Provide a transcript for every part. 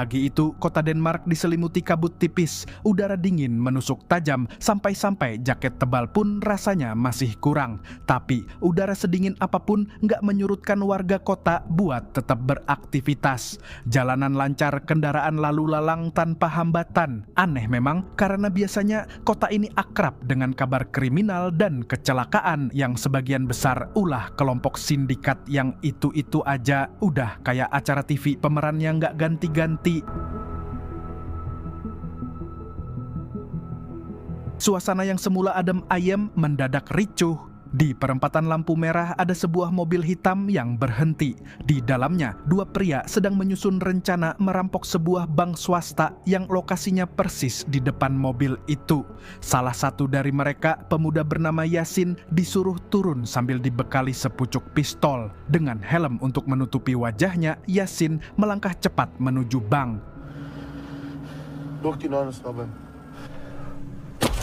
Pagi itu, kota Denmark diselimuti kabut tipis, udara dingin menusuk tajam, sampai-sampai jaket tebal pun rasanya masih kurang. Tapi, udara sedingin apapun nggak menyurutkan warga kota buat tetap beraktivitas. Jalanan lancar, kendaraan lalu lalang tanpa hambatan. Aneh memang, karena biasanya kota ini akrab dengan kabar kriminal dan kecelakaan yang sebagian besar ulah kelompok sindikat yang itu-itu aja, udah kayak acara TV pemerannya nggak ganti-ganti. Suasana yang semula adem ayem mendadak ricuh. Di perempatan lampu merah ada sebuah mobil hitam yang berhenti. Di dalamnya, dua pria sedang menyusun rencana merampok sebuah bank swasta yang lokasinya persis di depan mobil itu. Salah satu dari mereka, pemuda bernama Yasin, disuruh turun sambil dibekali sepucuk pistol. Dengan helm untuk menutupi wajahnya, Yasin melangkah cepat menuju bank. Luk dine øjne og slap af.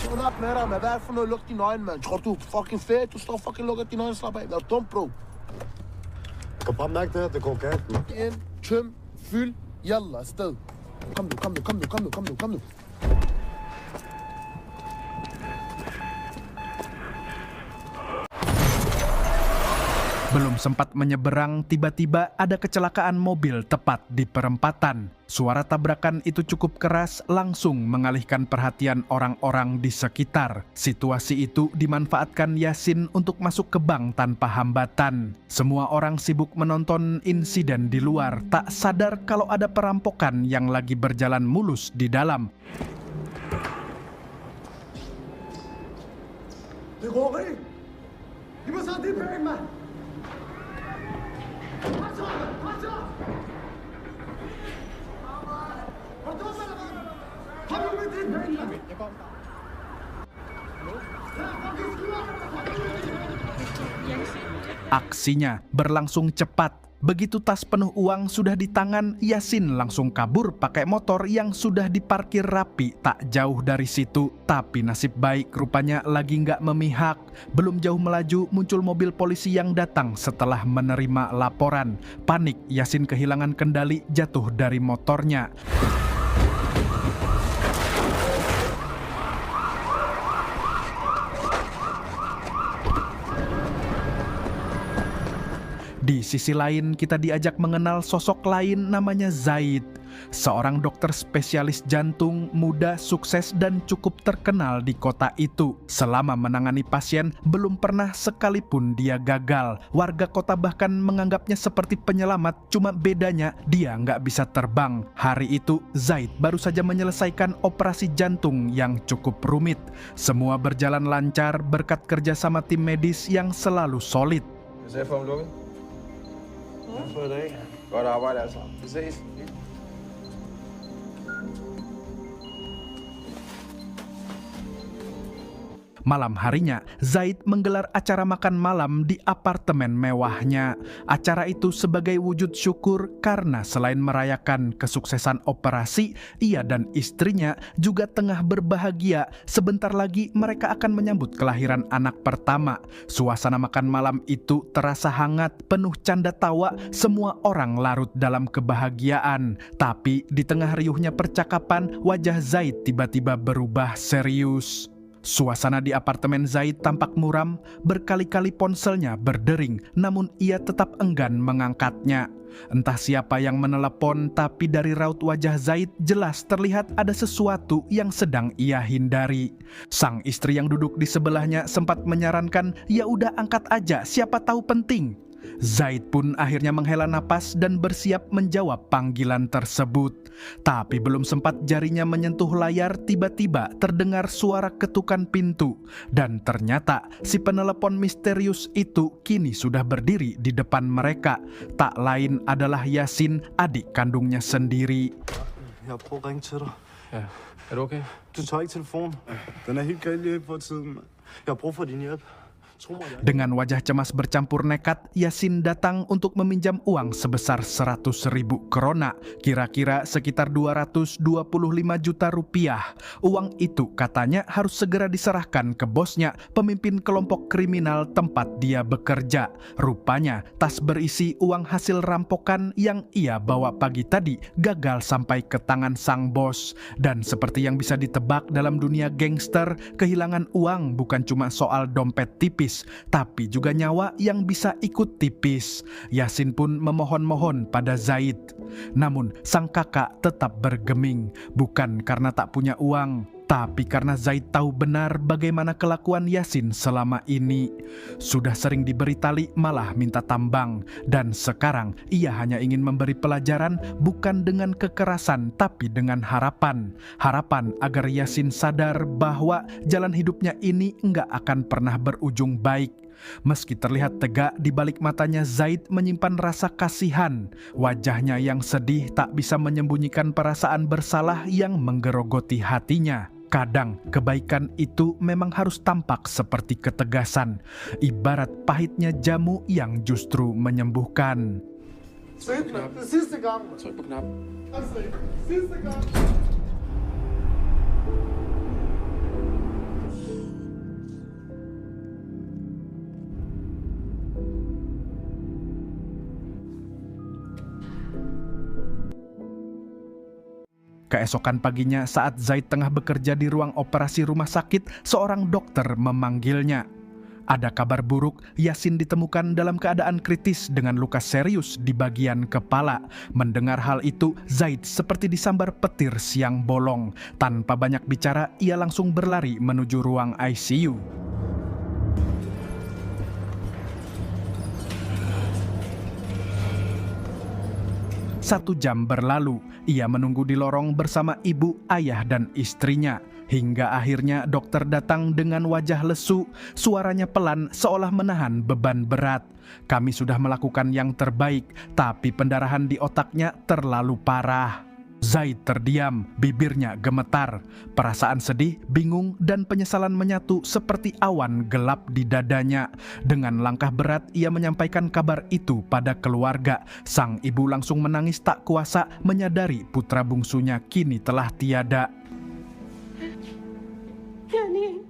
Hold op med dig, mand. Hvad er det for noget? Luk dine øjne, mand. Tror du er fucking fedt? Du står fucking lukker dine øjne og slap af. Er du dum, bro? Jeg kan bare mærke det her, det går galt. Ind, tøm, fyld, jalla, afsted. Kom nu. Belum sempat menyeberang, tiba-tiba ada kecelakaan mobil tepat di perempatan. Suara tabrakan itu cukup keras, langsung mengalihkan perhatian orang-orang di sekitar. Situasi itu dimanfaatkan Yasin untuk masuk ke bank tanpa hambatan. Semua orang sibuk menonton insiden di luar, tak sadar kalau ada perampokan yang lagi berjalan mulus di dalam. Det går ikke. I må sætte de penge, mand. Aksinya berlangsung cepat. Begitu tas penuh uang sudah di tangan, Yasin langsung kabur pakai motor yang sudah diparkir rapi tak jauh dari situ. Tapi nasib baik rupanya lagi nggak memihak. Belum jauh melaju muncul mobil polisi yang datang setelah menerima laporan. Panik, Yasin kehilangan kendali, jatuh dari motornya. Di sisi lain, kita diajak mengenal sosok lain namanya Zaid. Seorang dokter spesialis jantung, muda, sukses, dan cukup terkenal di kota itu. Selama menangani pasien, belum pernah sekalipun dia gagal. Warga kota bahkan menganggapnya seperti penyelamat, cuma bedanya dia nggak bisa terbang. Hari itu, Zaid baru saja menyelesaikan operasi jantung yang cukup rumit. Semua berjalan lancar berkat kerjasama tim medis yang selalu solid. For i dag. Godt arbejde altså. Vi ses. Malam harinya, Zaid menggelar acara makan malam di apartemen mewahnya. Acara itu sebagai wujud syukur karena selain merayakan kesuksesan operasi, ia dan istrinya juga tengah berbahagia. Sebentar lagi mereka akan menyambut kelahiran anak pertama. Suasana makan malam itu terasa hangat, penuh canda tawa, semua orang larut dalam kebahagiaan. Tapi di tengah riuhnya percakapan, wajah Zaid tiba-tiba berubah serius. Suasana di apartemen Zaid tampak muram, berkali-kali ponselnya berdering, namun ia tetap enggan mengangkatnya. Entah siapa yang menelepon, tapi dari raut wajah Zaid jelas terlihat ada sesuatu yang sedang ia hindari. Sang istri yang duduk di sebelahnya sempat menyarankan, ya udah angkat aja, siapa tahu penting. Zaid pun akhirnya menghela napas dan bersiap menjawab panggilan tersebut. Tapi belum sempat jarinya menyentuh layar, tiba-tiba terdengar suara ketukan pintu. Dan ternyata si penelepon misterius itu kini sudah berdiri di depan mereka. Tak lain adalah Yasin, adik kandungnya sendiri. Jeg har prøvet at ringe til dig. Ja. Er du okay? Du tager ikke telefonen. Den er helt galt lige for tiden. Jeg har brug for din hjælp. Dengan wajah cemas bercampur nekat, Yasin datang untuk meminjam uang sebesar 100.000 krona, kira-kira sekitar 225 juta rupiah. Uang itu katanya harus segera diserahkan ke bosnya, pemimpin kelompok kriminal tempat dia bekerja. Rupanya tas berisi uang hasil rampokan yang ia bawa pagi tadi gagal sampai ke tangan sang bos. Dan seperti yang bisa ditebak dalam dunia gangster, kehilangan uang bukan cuma soal dompet tipis, tapi juga nyawa yang bisa ikut tipis. Yasin pun memohon-mohon pada Zaid. Namun sang kakak tetap bergeming, bukan karena tak punya uang, tapi karena Zaid tahu benar bagaimana kelakuan Yasin selama ini. Sudah sering diberi tali malah minta tambang, dan sekarang ia hanya ingin memberi pelajaran bukan dengan kekerasan tapi dengan harapan. Harapan agar Yasin sadar bahwa jalan hidupnya ini enggak akan pernah berujung baik. Meski terlihat tegak, di balik matanya Zaid menyimpan rasa kasihan. Wajahnya yang sedih tak bisa menyembunyikan perasaan bersalah yang menggerogoti hatinya. Kadang kebaikan itu memang harus tampak seperti ketegasan, ibarat pahitnya jamu yang justru menyembuhkan. Keesokan paginya saat Zaid tengah bekerja di ruang operasi rumah sakit, seorang dokter memanggilnya. Ada kabar buruk, Yasin ditemukan dalam keadaan kritis dengan luka serius di bagian kepala. Mendengar hal itu, Zaid seperti disambar petir siang bolong. Tanpa banyak bicara, ia langsung berlari menuju ruang ICU. Satu jam berlalu, ia menunggu di lorong bersama ibu, ayah, dan istrinya. Hingga akhirnya dokter datang dengan wajah lesu, suaranya pelan seolah menahan beban berat. Kami sudah melakukan yang terbaik, tapi pendarahan di otaknya terlalu parah. Zaid terdiam, bibirnya gemetar. Perasaan sedih, bingung, dan penyesalan menyatu seperti awan gelap di dadanya. Dengan langkah berat, ia menyampaikan kabar itu pada keluarga. Sang ibu langsung menangis tak kuasa menyadari putra bungsunya kini telah tiada. Yani.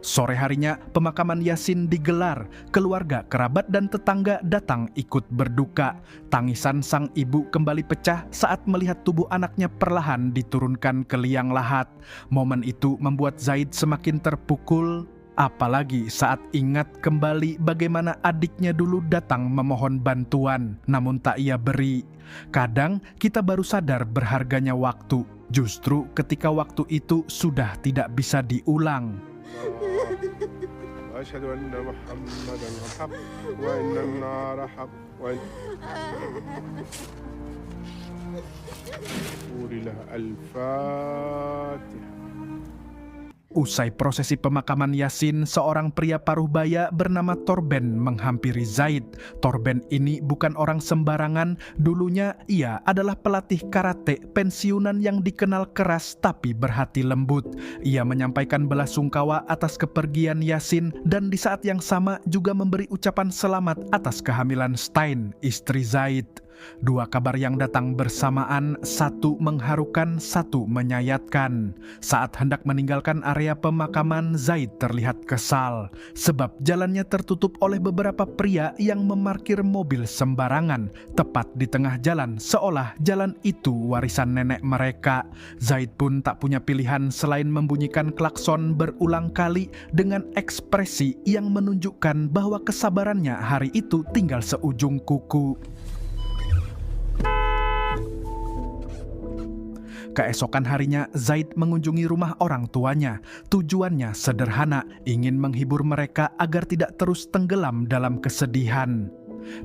Sore harinya, pemakaman Yasin digelar. Keluarga, kerabat, dan tetangga datang ikut berduka. Tangisan sang ibu kembali pecah saat melihat tubuh anaknya perlahan diturunkan ke liang lahat. Momen itu membuat Zaid semakin terpukul, apalagi saat ingat kembali bagaimana adiknya dulu datang memohon bantuan, namun tak ia beri. Kadang kita baru sadar berharganya waktu, justru ketika waktu itu sudah tidak bisa diulang. أشهد أن محمدًا حق وأن النار حق الفاتحة. Usai prosesi pemakaman Yasin, seorang pria paruh baya bernama Torben menghampiri Zaid. Torben ini bukan orang sembarangan, dulunya ia adalah pelatih karate pensiunan yang dikenal keras tapi berhati lembut. Ia menyampaikan belasungkawa atas kepergian Yasin dan di saat yang sama juga memberi ucapan selamat atas kehamilan Stein, istri Zaid. Dua kabar yang datang bersamaan, satu mengharukan, satu menyayatkan. Saat hendak meninggalkan area pemakaman, Zaid terlihat kesal sebab jalannya tertutup oleh beberapa pria yang memarkir mobil sembarangan tepat di tengah jalan, seolah jalan itu warisan nenek mereka. Zaid pun tak punya pilihan selain membunyikan klakson berulang kali dengan ekspresi yang menunjukkan bahwa kesabarannya hari itu tinggal seujung kuku. Keesokan harinya, Zaid mengunjungi rumah orang tuanya. Tujuannya sederhana, ingin menghibur mereka agar tidak terus tenggelam dalam kesedihan.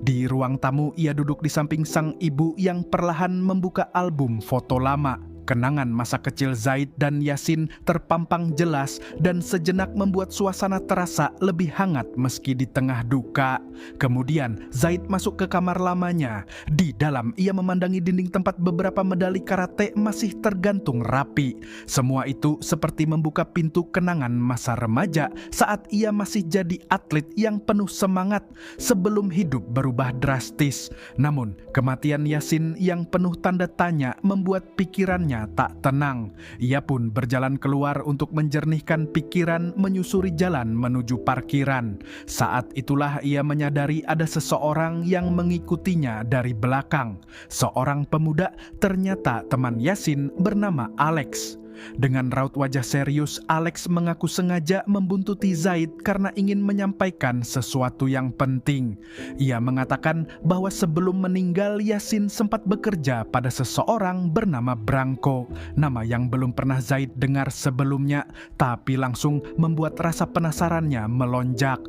Di ruang tamu, ia duduk di samping sang ibu yang perlahan membuka album foto lama. Kenangan masa kecil Zaid dan Yasin terpampang jelas dan sejenak membuat suasana terasa lebih hangat meski di tengah duka. Kemudian Zaid masuk ke kamar lamanya. Di dalam ia memandangi dinding tempat beberapa medali karate masih tergantung rapi. Semua itu seperti membuka pintu kenangan masa remaja saat ia masih jadi atlet yang penuh semangat sebelum hidup berubah drastis. Namun kematian Yasin yang penuh tanda tanya membuat pikirannya tak tenang. Ia pun berjalan keluar untuk menjernihkan pikiran menyusuri jalan menuju parkiran. Saat itulah ia menyadari ada seseorang yang mengikutinya dari belakang. Seorang pemuda, ternyata teman Yasin bernama Alex. Dengan raut wajah serius, Alex mengaku sengaja membuntuti Zaid karena ingin menyampaikan sesuatu yang penting. Ia mengatakan bahwa sebelum meninggal Yasin sempat bekerja pada seseorang bernama Branko, nama yang belum pernah Zaid dengar sebelumnya, tapi langsung membuat rasa penasarannya melonjak.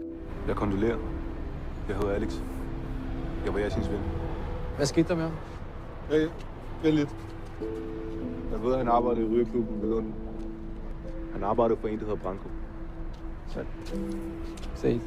Jeg kondolerer. Jeg hedder Alex. Jeg var Yasins ven. Hvad skete der med ham? Ja, vent lidt. Jeg ved, han arbejdede i rygerklubben ved Lund. Han arbejdede for en, der hedder Branko. Zaid.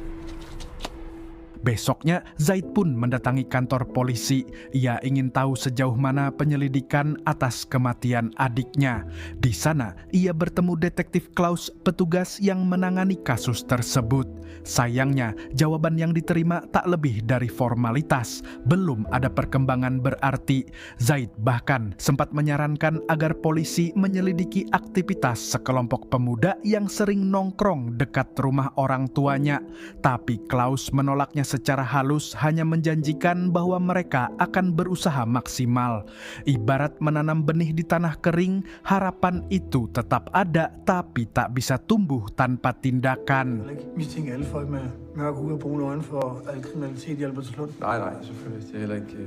Besoknya, Zaid pun mendatangi kantor polisi. Ia ingin tahu sejauh mana penyelidikan atas kematian adiknya. Di sana, ia bertemu detektif Klaus, petugas yang menangani kasus tersebut. Sayangnya, jawaban yang diterima tak lebih dari formalitas. Belum ada perkembangan berarti. Zaid bahkan sempat menyarankan agar polisi menyelidiki aktivitas sekelompok pemuda yang sering nongkrong dekat rumah orang tuanya. Tapi Klaus menolaknya secara halus, hanya menjanjikan bahwa mereka akan berusaha maksimal. Ibarat menanam benih di tanah kering, harapan itu tetap ada tapi tak bisa tumbuh tanpa tindakan. Mistænke alle folk med mørke hud og brune øjne for al kriminalitet i Albertslund. Nej, selvfølgelig. Det er heller ikke...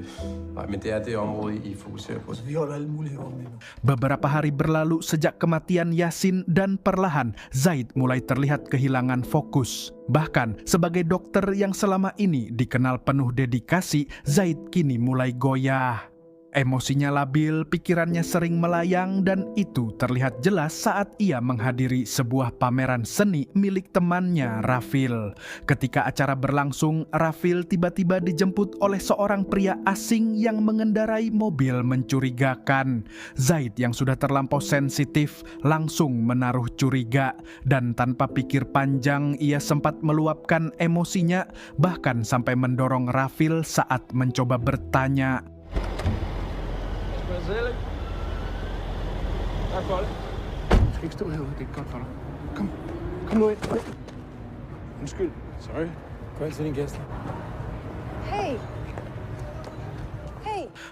Nej, men det er det område, I fokuserer på. Vi holder alle muligheder åbne. Beberapa hari berlalu sejak kematian Yasin dan perlahan Zaid mulai terlihat kehilangan fokus. Bahkan sebagai dokter yang selama ini dikenal penuh dedikasi, Zaid kini mulai goyah. Emosinya labil, pikirannya sering melayang, dan itu terlihat jelas saat ia menghadiri sebuah pameran seni milik temannya, Rafil. Ketika acara berlangsung, Rafil tiba-tiba dijemput oleh seorang pria asing yang mengendarai mobil mencurigakan. Zaid yang sudah terlampau sensitif langsung menaruh curiga, dan tanpa pikir panjang ia sempat meluapkan emosinya, bahkan sampai mendorong Rafil saat mencoba bertanya. Du skal ikke stå herude. Det er ikke godt for dig. Kom nu ind. Undskyld. Sorry. Gå ind til dine gæster. Hey.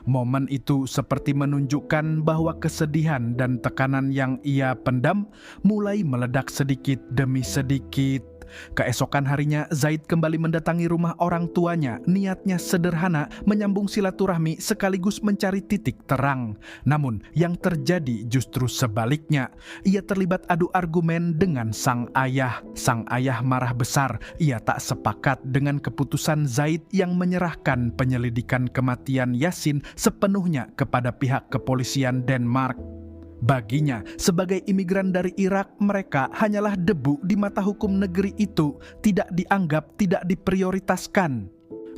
Momen itu seperti menunjukkan bahwa kesedihan dan tekanan yang ia pendam mulai meledak sedikit demi sedikit. Keesokan harinya, Zaid kembali mendatangi rumah orang tuanya. Niatnya sederhana, menyambung silaturahmi sekaligus mencari titik terang. Namun, yang terjadi justru sebaliknya. Ia terlibat adu argumen dengan sang ayah. Sang ayah marah besar. Ia tak sepakat dengan keputusan Zaid yang menyerahkan penyelidikan kematian Yasin sepenuhnya kepada pihak kepolisian Denmark. Baginya, sebagai imigran dari Irak, mereka hanyalah debu di mata hukum negeri itu, tidak dianggap, tidak diprioritaskan.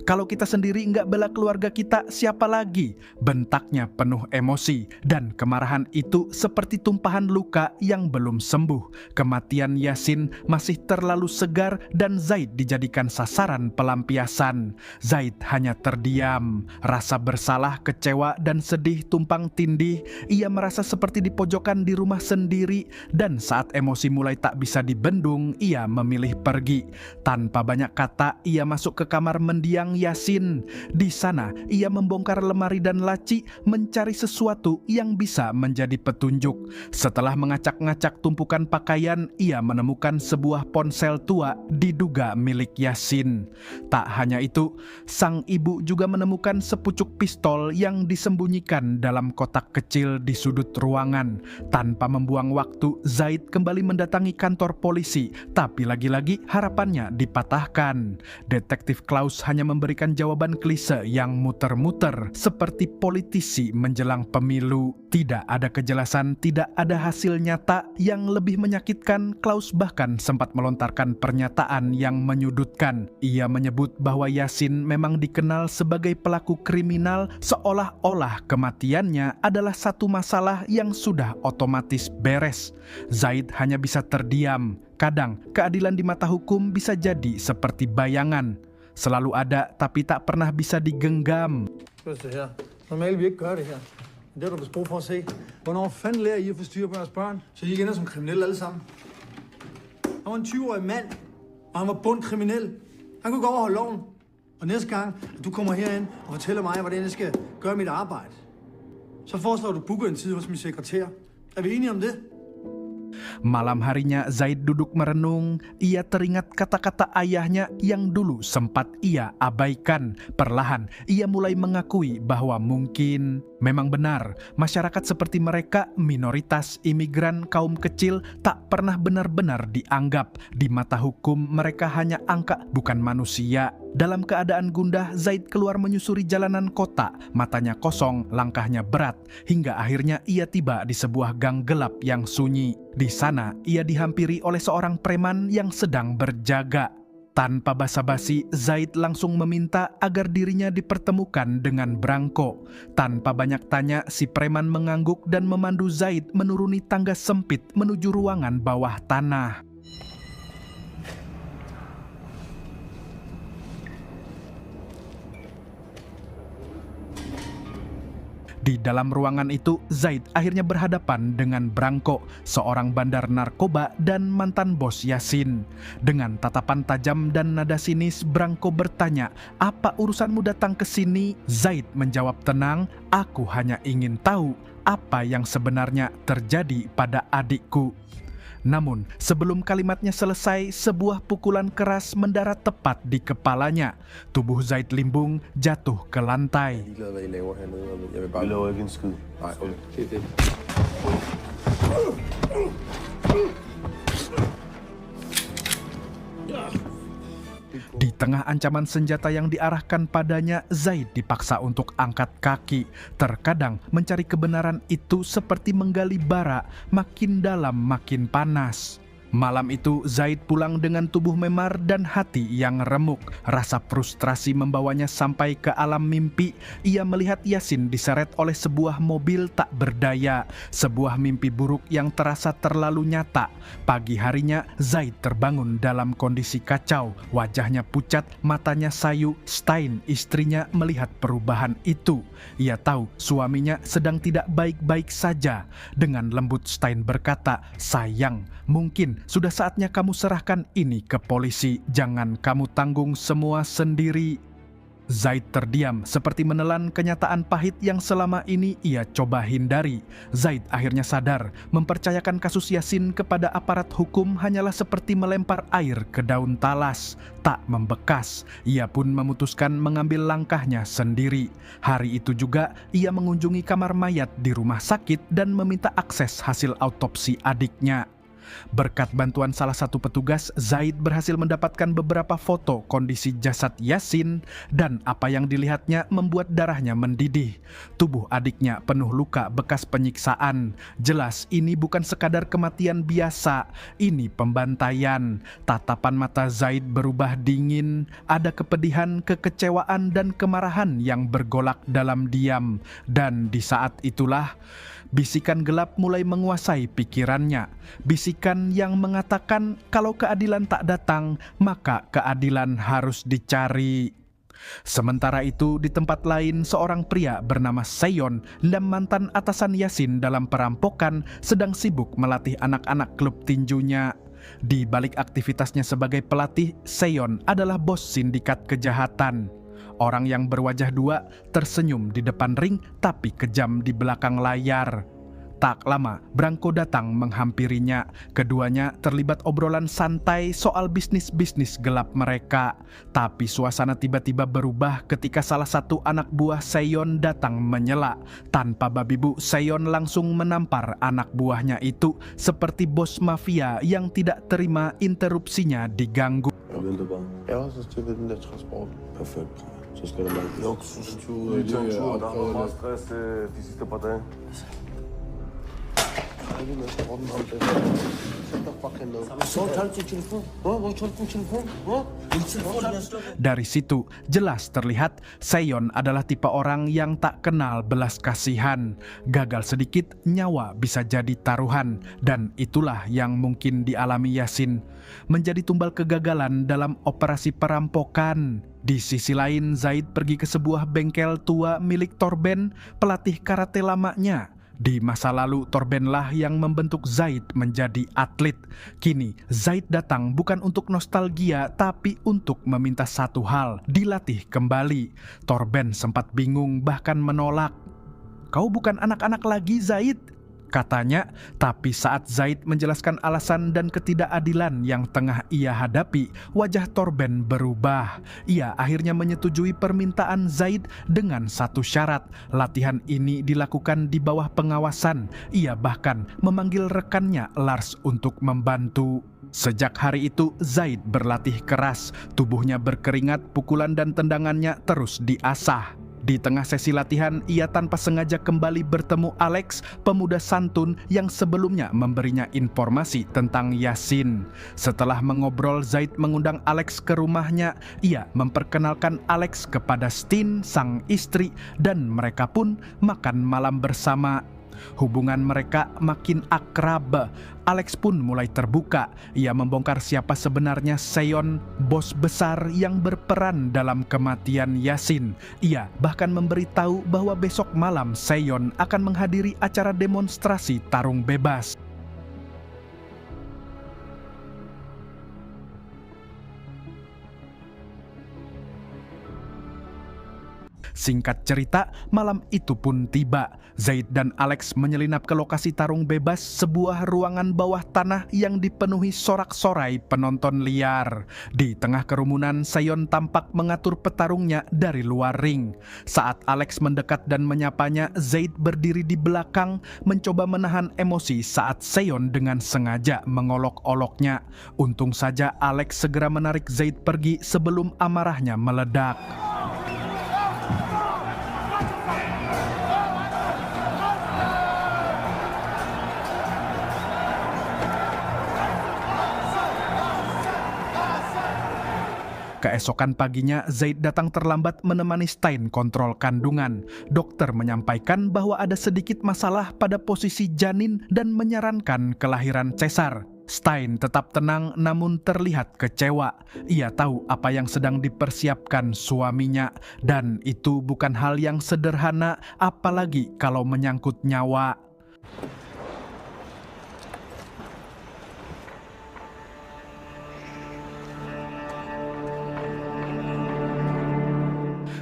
Kalau kita sendiri nggak bela keluarga kita, siapa lagi? Bentaknya penuh emosi, dan kemarahan itu seperti tumpahan luka yang belum sembuh. Kematian Yasin masih terlalu segar dan Zaid dijadikan sasaran pelampiasan. Zaid hanya terdiam. Rasa bersalah, kecewa, dan sedih tumpang tindih. Ia merasa seperti di pojokan di rumah sendiri, dan saat emosi mulai tak bisa dibendung, ia memilih pergi. Tanpa banyak kata, ia masuk ke kamar mendiang Yasin. Di sana, ia membongkar lemari dan laci, mencari sesuatu yang bisa menjadi petunjuk. Setelah mengacak-ngacak tumpukan pakaian, ia menemukan sebuah ponsel tua diduga milik Yasin. Tak hanya itu, sang ibu juga menemukan sepucuk pistol yang disembunyikan dalam kotak kecil di sudut ruangan. Tanpa membuang waktu, Zaid kembali mendatangi kantor polisi, tapi lagi-lagi harapannya dipatahkan. Detektif Klaus hanya memberikan jawaban klise yang muter-muter seperti politisi menjelang pemilu. Tidak ada kejelasan, tidak ada hasil nyata. Yang lebih menyakitkan, Klaus bahkan sempat melontarkan pernyataan yang menyudutkan. Ia menyebut bahwa Yasin memang dikenal sebagai pelaku kriminal, seolah-olah kematiannya adalah satu masalah yang sudah otomatis beres. Zaid hanya bisa terdiam. Kadang, keadilan di mata hukum bisa jadi seperti bayangan. Selalu ada, tapi tak pernah bisa digenggam. Skal du se her. Normalt vi ikke gør det her. Men det har du vist brug for at se. Hvornår fanden lærer I at få styr på jeres børn? Så I ikke ender som kriminelle alle sammen. Han var en 20-årig mand, og han var bundkriminel. Han kunne gå overholde loven. Og næste gang, at du kommer herind og fortæller mig, hvordan jeg skal gøre mit arbejde, så foreslår du booker en tid hos min sekretær. Er vi enige om det? Malam harinya Zaid duduk merenung. Ia teringat kata-kata ayahnya yang dulu sempat ia abaikan. Perlahan ia mulai mengakui bahwa mungkin memang benar masyarakat seperti mereka, minoritas, imigran, kaum kecil, tak pernah benar-benar dianggap. Di mata hukum mereka hanya angka, bukan manusia. Dalam keadaan gundah, Zaid keluar menyusuri jalanan kota. Matanya kosong, langkahnya berat, hingga akhirnya ia tiba di sebuah gang gelap yang sunyi. Di sana, ia dihampiri oleh seorang preman yang sedang berjaga. Tanpa basa-basi, Zaid langsung meminta agar dirinya dipertemukan dengan Branko. Tanpa banyak tanya, si preman mengangguk dan memandu Zaid menuruni tangga sempit menuju ruangan bawah tanah. Di dalam ruangan itu, Zaid akhirnya berhadapan dengan Branko, seorang bandar narkoba dan mantan bos Yasin. Dengan tatapan tajam dan nada sinis, Branko bertanya, "Apa urusanmu datang ke sini?" Zaid menjawab tenang, "Aku hanya ingin tahu apa yang sebenarnya terjadi pada adikku." Namun, sebelum kalimatnya selesai, sebuah pukulan keras mendarat tepat di kepalanya. Tubuh Zaid limbung, jatuh ke lantai. Ligeglad hvad I laver hernede, og jeg vil bare... Vi laver ikke en skid. Nej, okay. Det er det. Di tengah ancaman senjata yang diarahkan padanya, Zaid dipaksa untuk angkat kaki. Terkadang mencari kebenaran itu seperti menggali bara, makin dalam makin panas. Malam itu Zaid pulang dengan tubuh memar dan hati yang remuk. Rasa frustrasi membawanya sampai ke alam mimpi. Ia melihat Yasin diseret oleh sebuah mobil tak berdaya. Sebuah mimpi buruk yang terasa terlalu nyata. Pagi harinya Zaid terbangun dalam kondisi kacau. Wajahnya pucat, matanya sayu. Stein, istrinya, melihat perubahan itu. Ia tahu suaminya sedang tidak baik-baik saja. Dengan lembut Stein berkata, "Sayang, mungkin sudah saatnya kamu serahkan ini ke polisi. Jangan kamu tanggung semua sendiri." Zaid terdiam seperti menelan kenyataan pahit yang selama ini ia coba hindari. Zaid akhirnya sadar, mempercayakan kasus Yasin kepada aparat hukum hanyalah seperti melempar air ke daun talas, tak membekas. Ia pun memutuskan mengambil langkahnya sendiri. Hari itu juga ia mengunjungi kamar mayat di rumah sakit dan meminta akses hasil autopsi adiknya. Berkat bantuan salah satu petugas, Zaid berhasil mendapatkan beberapa foto kondisi jasad Yasin dan apa yang dilihatnya membuat darahnya mendidih. Tubuh adiknya penuh luka bekas penyiksaan. Jelas ini bukan sekadar kematian biasa, ini pembantaian. Tatapan mata Zaid berubah dingin, ada kepedihan, kekecewaan dan kemarahan yang bergolak dalam diam. Dan di saat itulah bisikan gelap mulai menguasai pikirannya. Bisikan yang mengatakan kalau keadilan tak datang, maka keadilan harus dicari. Sementara itu, di tempat lain, seorang pria bernama Seyon dan mantan atasan Yasin dalam perampokan sedang sibuk melatih anak-anak klub tinjunya. Di balik aktivitasnya sebagai pelatih, Seyon adalah bos sindikat kejahatan. Orang yang berwajah dua tersenyum di depan ring tapi kejam di belakang layar. Tak lama, Branko datang menghampirinya. Keduanya terlibat obrolan santai soal bisnis-bisnis gelap mereka. Tapi suasana tiba-tiba berubah ketika salah satu anak buah Seyon datang menyela. Tanpa babi bu, Seyon langsung menampar anak buahnya itu seperti bos mafia yang tidak terima interupsinya diganggu. Jeg venter bare. Ja, så skal vi den der transport. Perfekt. Så skal der bare Luksustur, der har været meget stress de sidste par dage. Dari situ, jelas terlihat Seyon adalah tipe orang yang tak kenal belas kasihan. Gagal sedikit, nyawa bisa jadi taruhan. Dan itulah yang mungkin dialami Yasin. Menjadi tumbal kegagalan dalam operasi perampokan. Di sisi lain, Zaid pergi ke sebuah bengkel tua milik Torben, pelatih karate lamanya. Di masa lalu, Torbenlah yang membentuk Zaid menjadi atlet. Kini, Zaid datang bukan untuk nostalgia, tapi untuk meminta satu hal, dilatih kembali. Torben sempat bingung, bahkan menolak. "Kau bukan anak-anak lagi, Zaid," katanya. Tapi saat Zaid menjelaskan alasan dan ketidakadilan yang tengah ia hadapi, wajah Torben berubah. Ia akhirnya menyetujui permintaan Zaid dengan satu syarat. Latihan ini dilakukan di bawah pengawasan. Ia bahkan memanggil rekannya Lars untuk membantu. Sejak hari itu, Zaid berlatih keras. Tubuhnya berkeringat, pukulan dan tendangannya terus diasah. Di tengah sesi latihan, ia tanpa sengaja kembali bertemu Alex, pemuda santun yang sebelumnya memberinya informasi tentang Yasin. Setelah mengobrol, Zaid mengundang Alex ke rumahnya. Ia memperkenalkan Alex kepada Stin, sang istri, dan mereka pun makan malam bersama. Hubungan mereka makin akrab. Alex pun mulai terbuka. Ia membongkar siapa sebenarnya Seyon, bos besar yang berperan dalam kematian Yasin. Ia bahkan memberitahu bahwa besok malam Seyon akan menghadiri acara demonstrasi tarung bebas. Singkat cerita, malam itu pun tiba. Zaid dan Alex menyelinap ke lokasi tarung bebas, sebuah ruangan bawah tanah yang dipenuhi sorak-sorai penonton liar. Di tengah kerumunan, Seyon tampak mengatur petarungnya dari luar ring. Saat Alex mendekat dan menyapanya, Zaid berdiri di belakang, mencoba menahan emosi saat Seyon dengan sengaja mengolok-oloknya. Untung saja Alex segera menarik Zaid pergi sebelum amarahnya meledak. Keesokan paginya, Zaid datang terlambat menemani Stein kontrol kandungan. Dokter menyampaikan bahwa ada sedikit masalah pada posisi janin dan menyarankan kelahiran cesar. Stein tetap tenang namun terlihat kecewa. Ia tahu apa yang sedang dipersiapkan suaminya, dan itu bukan hal yang sederhana, apalagi kalau menyangkut nyawa.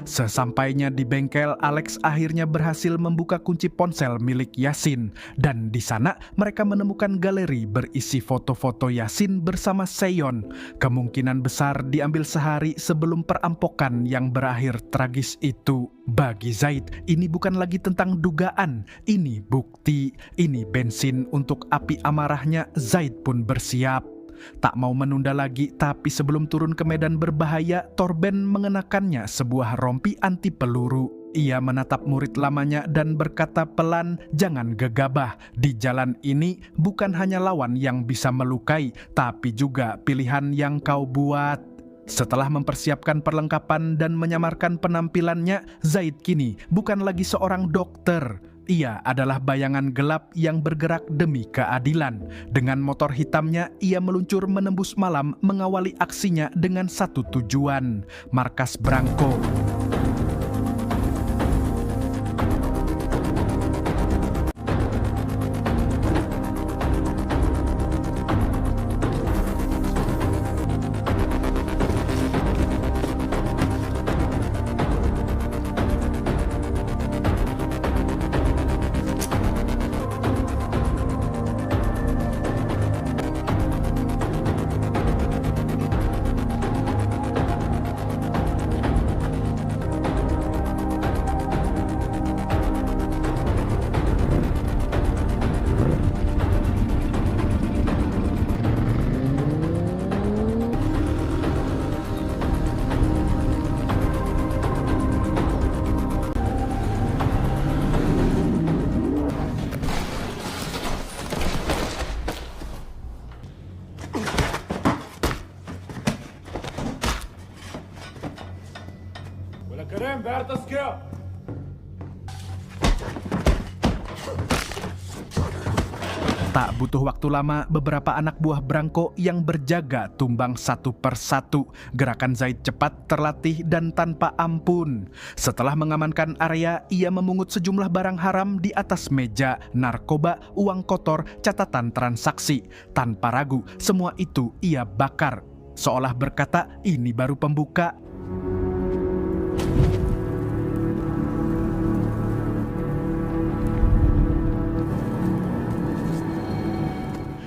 Sesampainya di bengkel, Alex akhirnya berhasil membuka kunci ponsel milik Yasin. Dan di sana mereka menemukan galeri berisi foto-foto Yasin bersama Seyon. Kemungkinan besar diambil sehari sebelum perampokan yang berakhir tragis itu. Bagi Zaid, ini bukan lagi tentang dugaan, ini bukti, ini bensin untuk api amarahnya. Zaid pun bersiap. Tak mau menunda lagi, tapi sebelum turun ke medan berbahaya, Torben mengenakannya sebuah rompi anti peluru. Ia menatap murid lamanya dan berkata pelan, "Jangan gegabah. Di jalan ini bukan hanya lawan yang bisa melukai, tapi juga pilihan yang kau buat." Setelah mempersiapkan perlengkapan dan menyamarkan penampilannya, Zaid kini bukan lagi seorang dokter. Ia adalah bayangan gelap yang bergerak demi keadilan. Dengan motor hitamnya, ia meluncur menembus malam, mengawali aksinya dengan satu tujuan: markas Branko. Tak butuh waktu lama, beberapa anak buah Branko yang berjaga tumbang satu persatu. Gerakan Zaid cepat, terlatih, dan tanpa ampun. Setelah mengamankan area, ia memungut sejumlah barang haram di atas meja, narkoba, uang kotor, catatan transaksi. Tanpa ragu, semua itu ia bakar. Seolah berkata, ini baru pembuka.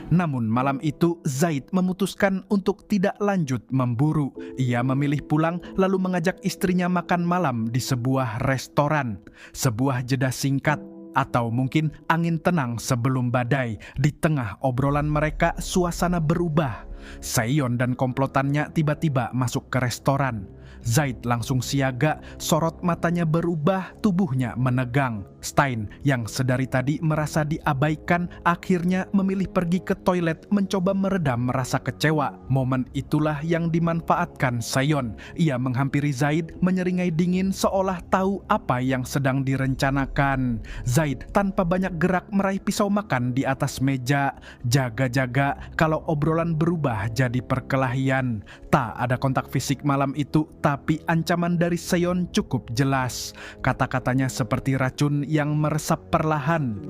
Namun malam itu Zaid memutuskan untuk tidak lanjut memburu. Ia memilih pulang lalu mengajak istrinya makan malam di sebuah restoran. Sebuah jeda singkat atau mungkin angin tenang sebelum badai. Di tengah obrolan mereka suasana berubah. Seon dan komplotannya tiba-tiba masuk ke restoran. Zaid langsung siaga, sorot matanya berubah, tubuhnya menegang. Stein yang sedari tadi merasa diabaikan akhirnya memilih pergi ke toilet mencoba meredam rasa kecewa. Momen itulah yang dimanfaatkan Seon. Ia menghampiri Zaid menyeringai dingin seolah tahu apa yang sedang direncanakan. Zaid tanpa banyak gerak meraih pisau makan di atas meja. Jaga-jaga kalau obrolan berubah jadi perkelahian. Tak ada kontak fisik malam itu, tapi ancaman dari Seon cukup jelas. Kata-katanya seperti racun yang meresap perlahan.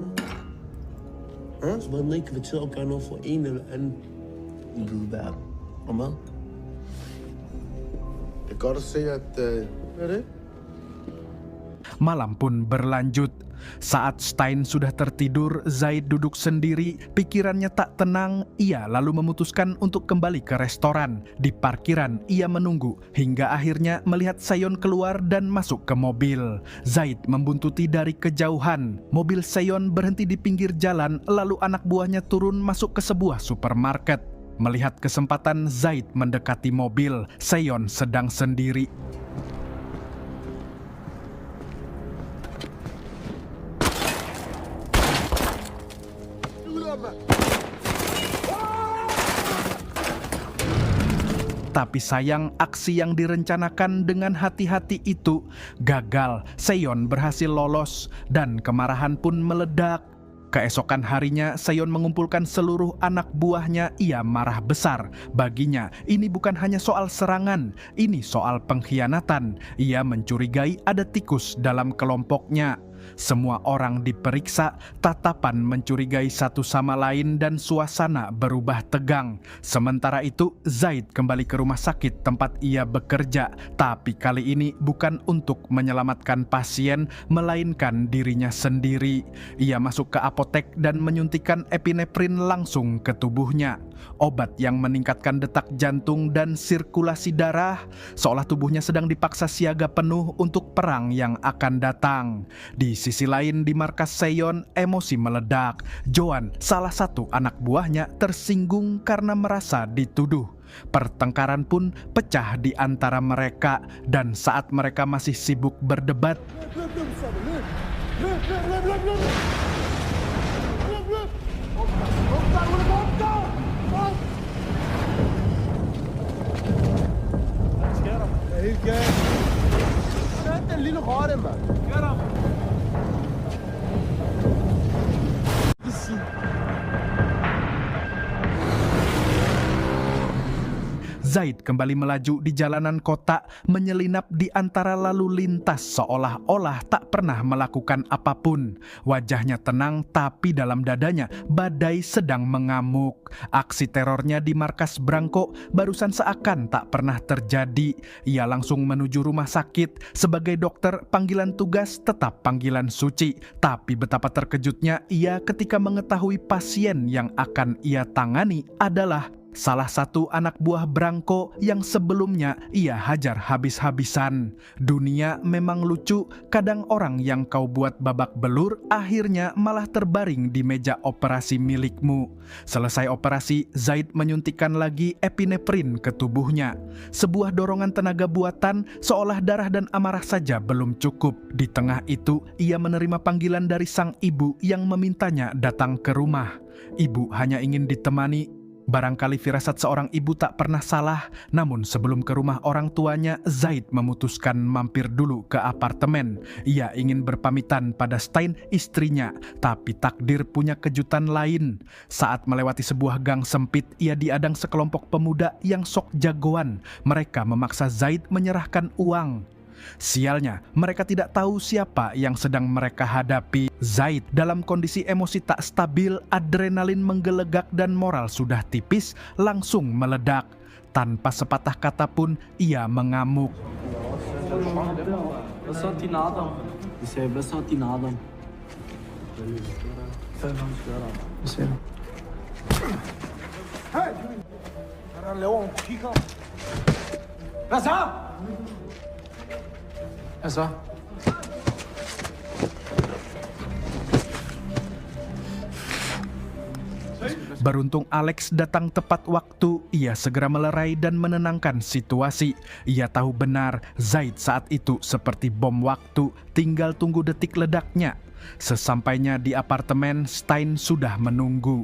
Wat lekker dat ze elkaar nog voor één en inderdaad. Allemaal. Ik had het Malam pun berlanjut. Saat Stein sudah tertidur, Zaid duduk sendiri, pikirannya tak tenang. Ia lalu memutuskan untuk kembali ke restoran. Di parkiran, ia menunggu hingga akhirnya melihat Seon keluar dan masuk ke mobil. Zaid membuntuti dari kejauhan. Mobil Seon berhenti di pinggir jalan, lalu anak buahnya turun masuk ke sebuah supermarket. Melihat kesempatan, Zaid mendekati mobil. Seon sedang sendiri. Tapi sayang, aksi yang direncanakan dengan hati-hati itu gagal. Seon berhasil lolos dan kemarahan pun meledak. Keesokan harinya, Seon mengumpulkan seluruh anak buahnya. Ia marah besar. Baginya, ini bukan hanya soal serangan, ini soal pengkhianatan. Ia mencurigai ada tikus dalam kelompoknya. Semua orang diperiksa, tatapan mencurigai satu sama lain dan suasana berubah tegang. Sementara itu, Zaid kembali ke rumah sakit tempat ia bekerja. Tapi kali ini bukan untuk menyelamatkan pasien, melainkan dirinya sendiri. Ia masuk ke apotek dan menyuntikkan epinefrin langsung ke tubuhnya. Obat yang meningkatkan detak jantung dan sirkulasi darah, seolah tubuhnya sedang dipaksa siaga penuh untuk perang yang akan datang. Di sisi lain, di markas Seon, emosi meledak. Joan, salah satu anak buahnya, tersinggung karena merasa dituduh. Pertengkaran pun pecah di antara mereka, dan saat mereka masih sibuk berdebat, Zaid kembali melaju di jalanan kota, menyelinap di antara lalu lintas seolah-olah tak pernah melakukan apapun. Wajahnya tenang, tapi dalam dadanya badai sedang mengamuk. Aksi terornya di markas Branko barusan seakan tak pernah terjadi. Ia langsung menuju rumah sakit. Sebagai dokter, panggilan tugas tetap panggilan suci. Tapi betapa terkejutnya ia ketika mengetahui pasien yang akan ia tangani adalah salah satu anak buah Branko yang sebelumnya ia hajar habis-habisan. Dunia memang lucu, kadang orang yang kau buat babak belur akhirnya malah terbaring di meja operasi milikmu. Selesai operasi, Zaid menyuntikkan lagi epinefrin ke tubuhnya. Sebuah dorongan tenaga buatan, seolah darah dan amarah saja belum cukup. Di tengah itu, ia menerima panggilan dari sang ibu yang memintanya datang ke rumah. Ibu hanya ingin ditemani. Barangkali firasat seorang ibu tak pernah salah, namun sebelum ke rumah orang tuanya, Zaid memutuskan mampir dulu ke apartemen. Ia ingin berpamitan pada Stein, istrinya, tapi takdir punya kejutan lain. Saat melewati sebuah gang sempit, ia diadang sekelompok pemuda yang sok jagoan. Mereka memaksa Zaid menyerahkan uang. Sialnya, mereka tidak tahu siapa yang sedang mereka hadapi. Zaid dalam kondisi emosi tak stabil, adrenalin menggelegak dan moral sudah tipis, langsung meledak. Tanpa sepatah kata pun, ia mengamuk. Beruntung Alex datang tepat waktu, ia segera melerai dan menenangkan situasi. Ia tahu benar Zaid saat itu seperti bom waktu, tinggal tunggu detik ledaknya. Sesampainya di apartemen, Stein sudah menunggu.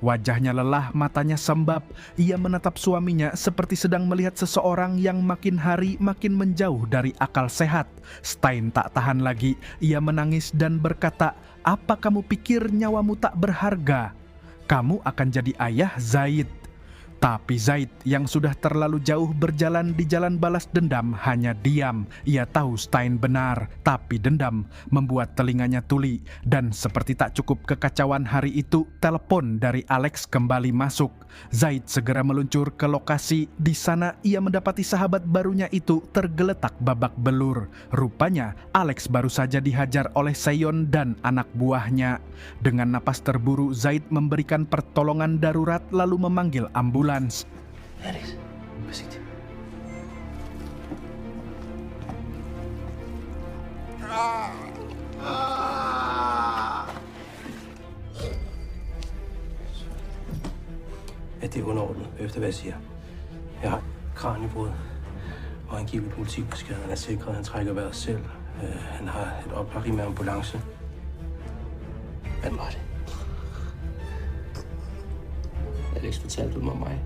Wajahnya lelah, matanya sembab. Ia menatap suaminya seperti sedang melihat seseorang yang makin hari makin menjauh dari akal sehat. Stein tak tahan lagi, ia menangis dan berkata, "Apa kamu pikir nyawamu tak berharga? Kamu akan jadi ayah, Zaid." Tapi Zaid yang sudah terlalu jauh berjalan di jalan balas dendam hanya diam. Ia tahu Stein benar, tapi dendam membuat telinganya tuli. Dan seperti tak cukup kekacauan hari itu, telepon dari Alex kembali masuk. Zaid segera meluncur ke lokasi. Di sana ia mendapati sahabat barunya itu tergeletak babak belur. Rupanya Alex baru saja dihajar oleh Seyon dan anak buahnya. Dengan napas terburu, Zaid memberikan pertolongan darurat lalu memanggil ambulans. Alex, besikti. Ja, det er underordnet, efter hvad jeg siger. Jeg har kraniebrud og angiveligt multipelskade. Han er sikret, han trækker vejret selv. Han har et oplag med ambulance. Hvad var det? Alex fortalte om mig.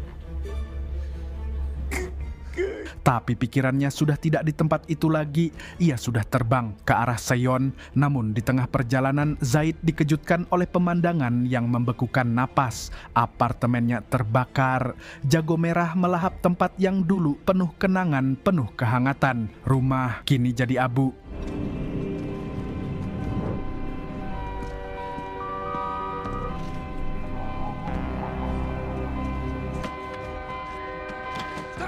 Tapi pikirannya sudah tidak di tempat itu lagi. Ia sudah terbang ke arah Seyon. Namun di tengah perjalanan, Zaid dikejutkan oleh pemandangan yang membekukan napas. Apartemennya terbakar. Jago merah melahap tempat yang dulu penuh kenangan, penuh kehangatan. Rumah kini jadi abu.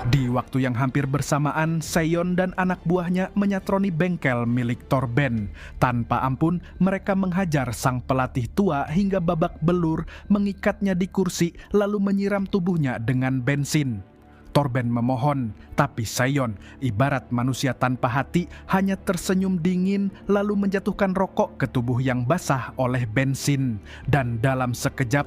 Di waktu yang hampir bersamaan, Seyon dan anak buahnya menyatroni bengkel milik Torben. Tanpa ampun, mereka menghajar sang pelatih tua hingga babak belur, mengikatnya di kursi, lalu menyiram tubuhnya dengan bensin. Torben memohon, tapi Seyon, ibarat manusia tanpa hati, hanya tersenyum dingin, lalu menjatuhkan rokok ke tubuh yang basah oleh bensin. Dan dalam sekejap,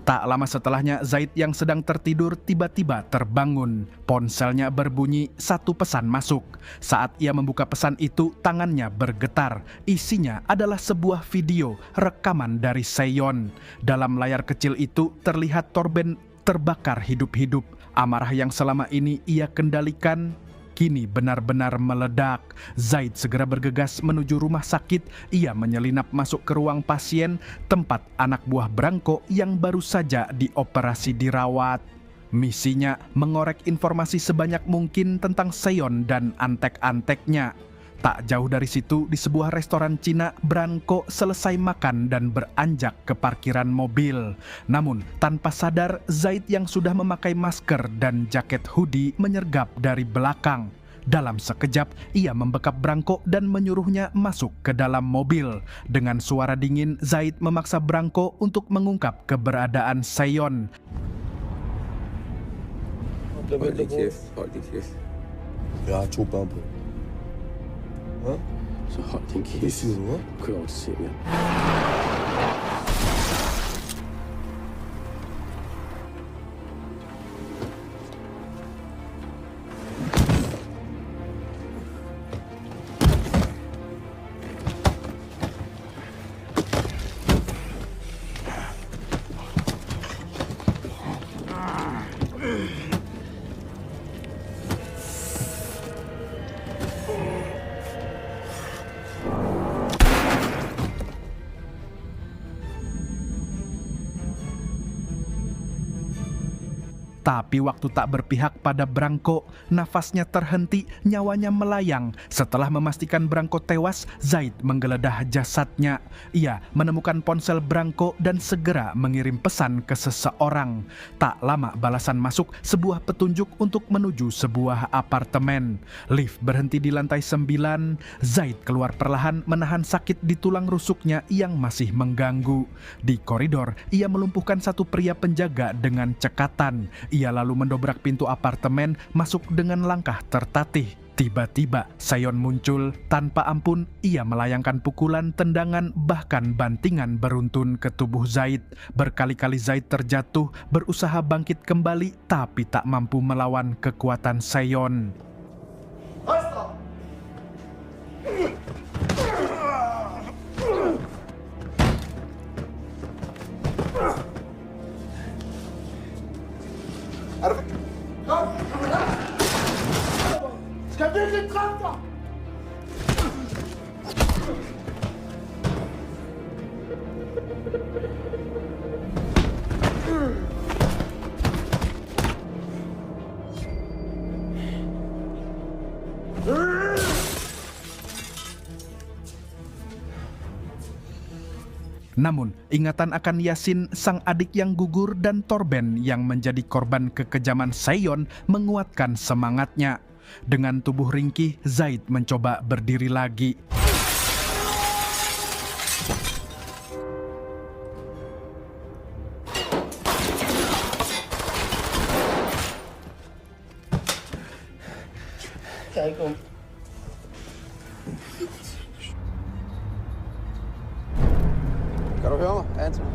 tak lama setelahnya, Zaid yang sedang tertidur tiba-tiba terbangun. Ponselnya berbunyi, satu pesan masuk. Saat ia membuka pesan itu, tangannya bergetar. Isinya adalah sebuah video rekaman dari Seyon. Dalam layar kecil itu terlihat Torben terbakar hidup-hidup. Amarah yang selama ini ia kendalikan kini benar-benar meledak. Zaid segera bergegas menuju rumah sakit. Ia menyelinap masuk ke ruang pasien, tempat anak buah Branko yang baru saja dioperasi dirawat. Misinya mengorek informasi sebanyak mungkin tentang Seyon dan antek-anteknya. Tak jauh dari situ, di sebuah restoran Cina, Branko selesai makan dan beranjak ke parkiran mobil. Namun, tanpa sadar, Zaid yang sudah memakai masker dan jaket hoodie menyergap dari belakang. Dalam sekejap, ia membekap Branko dan menyuruhnya masuk ke dalam mobil. Dengan suara dingin, Zaid memaksa Branko untuk mengungkap keberadaan Seyon. Hold din kæft. Jeg har 2 børn på. Så hold din kæft. Hvad siger du, hva'? Kør over til sengen. Tapi waktu tak berpihak pada Branko, nafasnya terhenti, nyawanya melayang. Setelah memastikan Branko tewas, Zaid menggeledah jasadnya. Ia menemukan ponsel Branko dan segera mengirim pesan ke seseorang. Tak lama balasan masuk, sebuah petunjuk untuk menuju sebuah apartemen. Lift berhenti di lantai 9. Zaid keluar perlahan menahan sakit di tulang rusuknya yang masih mengganggu. Di koridor, ia melumpuhkan satu pria penjaga dengan cekatan. Ia lalu mendobrak pintu apartemen, masuk dengan langkah tertatih. Tiba-tiba, Seon muncul. Tanpa ampun, ia melayangkan pukulan, tendangan, bahkan bantingan beruntun ke tubuh Zaid. Berkali-kali Zaid terjatuh, berusaha bangkit kembali, tapi tak mampu melawan kekuatan Seon. Namun, ingatan akan Yasin, sang adik yang gugur, dan Torben yang menjadi korban kekejaman Seon menguatkan semangatnya. Dengan tubuh ringkih, Zaid mencoba berdiri lagi. Kan du høre mig, Anton?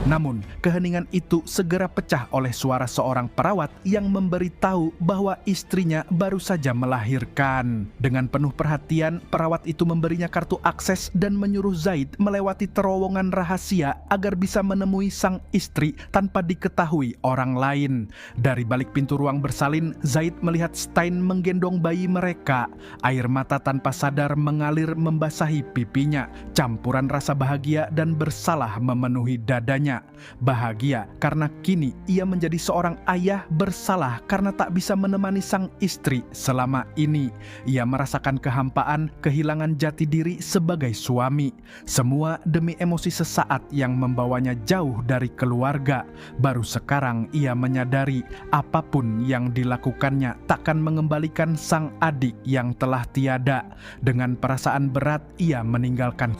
Namun, keheningan itu segera pecah oleh suara seorang perawat yang memberitahu bahwa istrinya baru saja melahirkan. Dengan penuh perhatian, perawat itu memberinya kartu akses dan menyuruh Zaid melewati terowongan rahasia agar bisa menemui sang istri tanpa diketahui orang lain. Dari balik pintu ruang bersalin, Zaid melihat Stein menggendong bayi mereka. Air mata tanpa sadar mengalir membasahi pipinya. Campuran rasa bahagia dan bersalah memenuhi dadanya. Bahagia karena kini ia menjadi seorang ayah, bersalah karena tak bisa menemani sang istri selama ini. Ia merasakan kehampaan, kehilangan jati diri sebagai suami. Semua demi emosi sesaat yang membawanya jauh dari keluarga. Baru sekarang ia menyadari apapun yang dilakukannya takkan mengembalikan sang adik yang telah tiada. Dengan perasaan berat ia meninggalkan.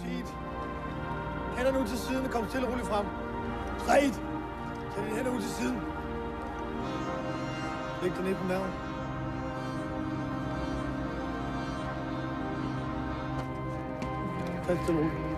Hænder nu til siden, kom stille og roligt frem. Zaid! Tag dine hænder ud til siden. Læg dig ned på maven. Tag det stille og roligt.